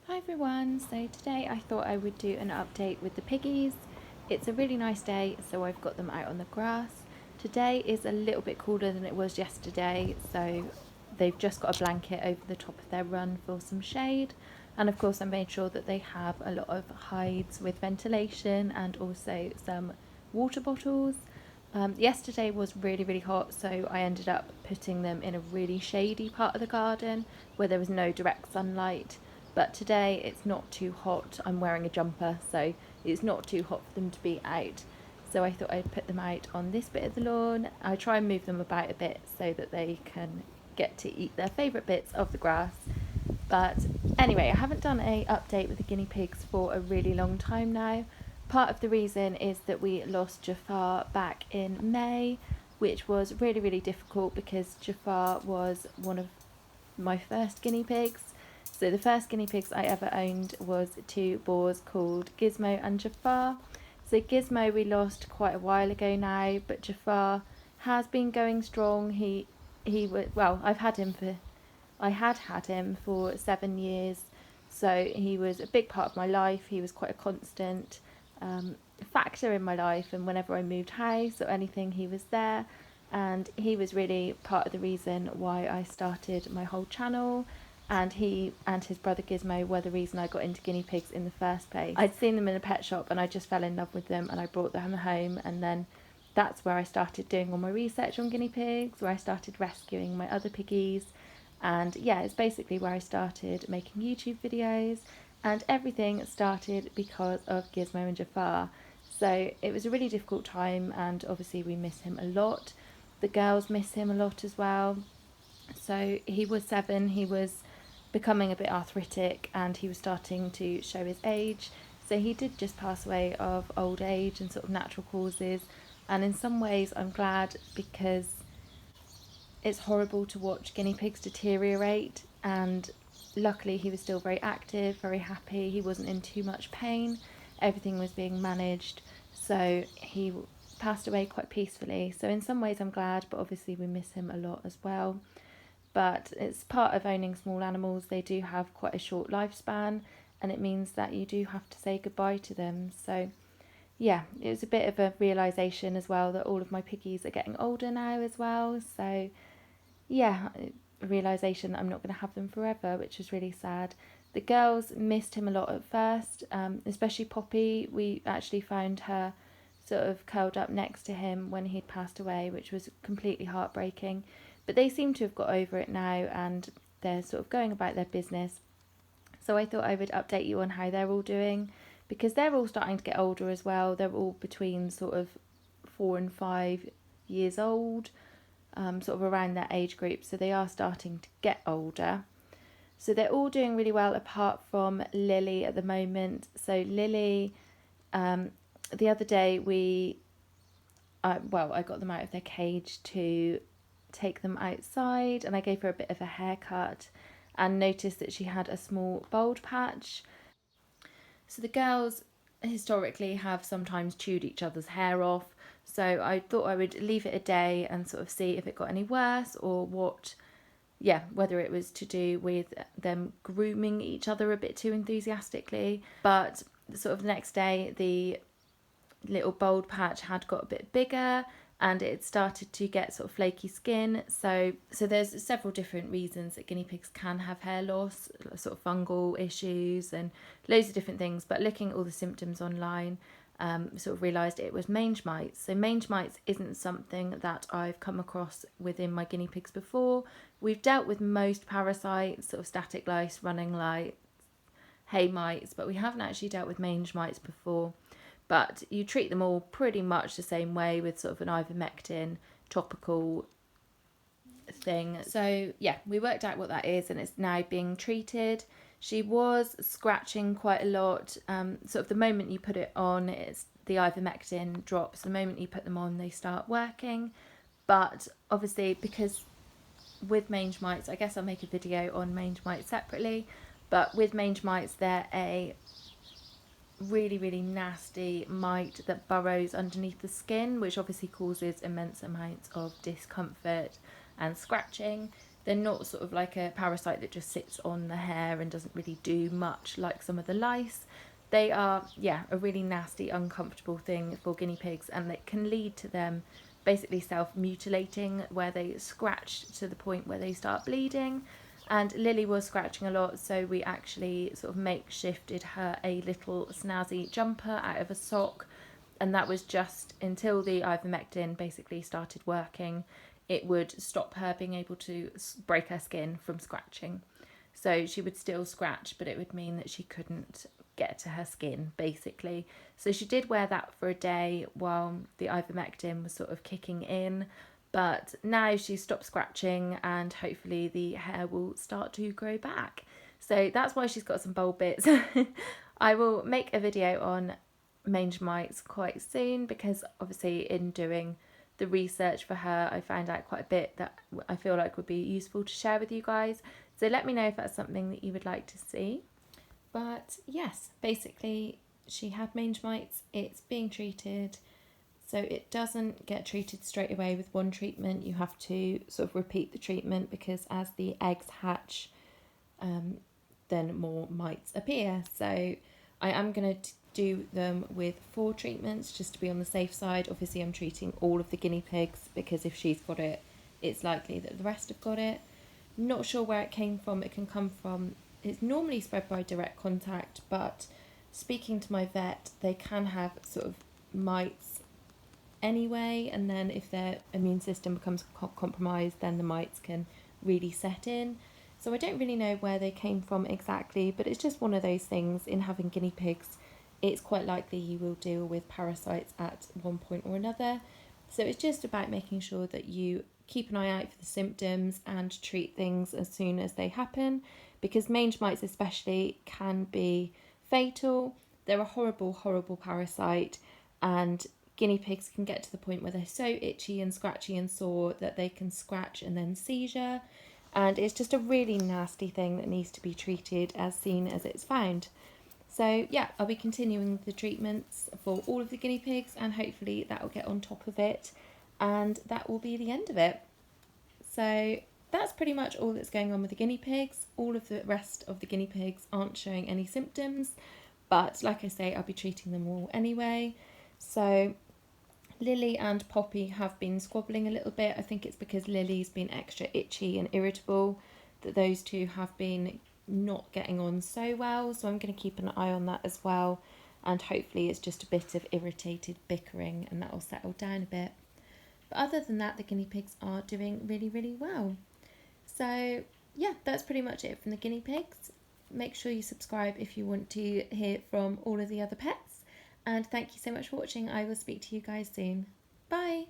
Hi everyone, so today I thought I would do an update with the piggies. It's a really nice day, so I've got them out on the grass. Today is a little bit cooler than it was yesterday, so they've just got a blanket over the top of their run for some shade. And of course I made sure that they have a lot of hides with ventilation and also some water bottles. Yesterday was really hot, so I ended up putting them in a really shady part of the garden where there was no direct sunlight. But today it's not too hot. I'm wearing a jumper, so it's not too hot for them to be out. So I thought I'd put them out on this bit of the lawn. I try and move them about a bit so that they can get to eat their favourite bits of the grass. But anyway, I haven't done a update with the guinea pigs for a really long time now. Part of the reason is that we lost Jafar back in May, which was really difficult because Jafar was one of my first guinea pigs. So the first guinea pigs I ever owned was two boars called Gizmo and Jafar. So Gizmo we lost quite a while ago now, but Jafar has been going strong. He was, well, I had him for 7 years, so he was a big part of my life. He was quite a constant factor in my life, and whenever I moved house or anything, he was there. And he was really part of the reason why I started my whole channel. And he and his brother Gizmo were the reason I got into guinea pigs in the first place. I'd seen them in a pet shop and I just fell in love with them and I brought them home, and then that's where I started doing all my research on guinea pigs, where I started rescuing my other piggies. And yeah, it's basically where I started making YouTube videos, and everything started because of Gizmo and Jafar. So it was a really difficult time, and obviously we miss him a lot. The girls miss him a lot as well. So he was 7, he was becoming a bit arthritic, and he was starting to show his age. So he did just pass away of old age and sort of natural causes. And in some ways, I'm glad, because it's horrible to watch guinea pigs deteriorate. And luckily, he was still very active, very happy. He wasn't in too much pain. Everything was being managed. So he passed away quite peacefully. So in some ways, I'm glad, but obviously, we miss him a lot as well. But it's part of owning small animals. They do have quite a short lifespan, and it means that you do have to say goodbye to them. So yeah, it was a bit of a realization as well that all of my piggies are getting older now as well. So yeah, a realization that I'm not going to have them forever, which was really sad. The girls missed him a lot at first, especially Poppy. We actually found her sort of curled up next to him when he'd passed away, which was completely heartbreaking. But they seem to have got over it now, and they're sort of going about their business. So I thought I would update you on how they're all doing, because they're all starting to get older as well. They're all between sort of 4 and 5 years old, sort of around that age group. So they are starting to get older. So they're all doing really well apart from Lily at the moment. So Lily, the other day I got them out of their cage to take them outside, and I gave her a bit of a haircut and noticed that she had a small bald patch. So the girls historically have sometimes chewed each other's hair off. So I thought I would leave it a day and sort of see if it got any worse, or what, yeah, whether it was to do with them grooming each other a bit too enthusiastically. But sort of the next day, the little bald patch had got a bit bigger, and it started to get sort of flaky skin. So there's several different reasons that guinea pigs can have hair loss, sort of fungal issues and loads of different things. But looking at all the symptoms online, sort of realised it was mange mites. So mange mites isn't something that I've come across within my guinea pigs before. We've dealt with most parasites, sort of static lice, running lice, hay mites, but we haven't actually dealt with mange mites before. But you treat them all pretty much the same way, with sort of an ivermectin topical thing. So yeah, we worked out what that is, and it's now being treated. She was scratching quite a lot. Sort of the moment you put it on, it's the ivermectin drops. The moment you put them on, they start working. But obviously, because with mange mites, I guess I'll make a video on mange mites separately. But with mange mites, they're a really nasty mite that burrows underneath the skin, which obviously causes immense amounts of discomfort and scratching. They're not sort of like a parasite that just sits on the hair and doesn't really do much like some of the lice. They are, yeah, a really nasty, uncomfortable thing for guinea pigs, and it can lead to them basically self-mutilating, where they scratch to the point where they start bleeding. And Lily was scratching a lot, so we actually sort of makeshifted her a little snazzy jumper out of a sock, and that was just until the ivermectin basically started working. It would stop her being able to break her skin from scratching. So she would still scratch, but it would mean that she couldn't get to her skin, basically. So she did wear that for a day while the ivermectin was sort of kicking in. But now she's stopped scratching, and hopefully the hair will start to grow back. So that's why she's got some bald bits. I will make a video on mange mites quite soon, because obviously in doing the research for her, I found out quite a bit that I feel like would be useful to share with you guys. So let me know if that's something that you would like to see. But yes, basically she had mange mites. It's being treated. So it doesn't get treated straight away with one treatment. You have to sort of repeat the treatment, because as the eggs hatch, then more mites appear. So I am going to do them with 4 treatments just to be on the safe side. Obviously I'm treating all of the guinea pigs, because if she's got it, it's likely that the rest have got it. Not sure where it came from. It can come from, it's normally spread by direct contact, but speaking to my vet, they can have sort of mites anyway, and then if their immune system becomes compromised, then the mites can really set in. So I don't really know where they came from exactly, but it's just one of those things. In having guinea pigs, it's quite likely you will deal with parasites at one point or another. So it's just about making sure that you keep an eye out for the symptoms and treat things as soon as they happen, because mange mites especially can be fatal. They're a horrible, horrible parasite, and guinea pigs can get to the point where they're so itchy and scratchy and sore that they can scratch and then seizure. And it's just a really nasty thing that needs to be treated as soon as it's found. So yeah, I'll be continuing the treatments for all of the guinea pigs, and hopefully that will get on top of it, and that will be the end of it. So that's pretty much all that's going on with the guinea pigs. All of the rest of the guinea pigs aren't showing any symptoms, but like I say, I'll be treating them all anyway. So Lily and Poppy have been squabbling a little bit. I think it's because Lily's been extra itchy and irritable that those two have been not getting on so well. So I'm going to keep an eye on that as well. And hopefully it's just a bit of irritated bickering and that will settle down a bit. But other than that, the guinea pigs are doing really, really well. So yeah, that's pretty much it from the guinea pigs. Make sure you subscribe if you want to hear from all of the other pets. And thank you so much for watching. I will speak to you guys soon. Bye!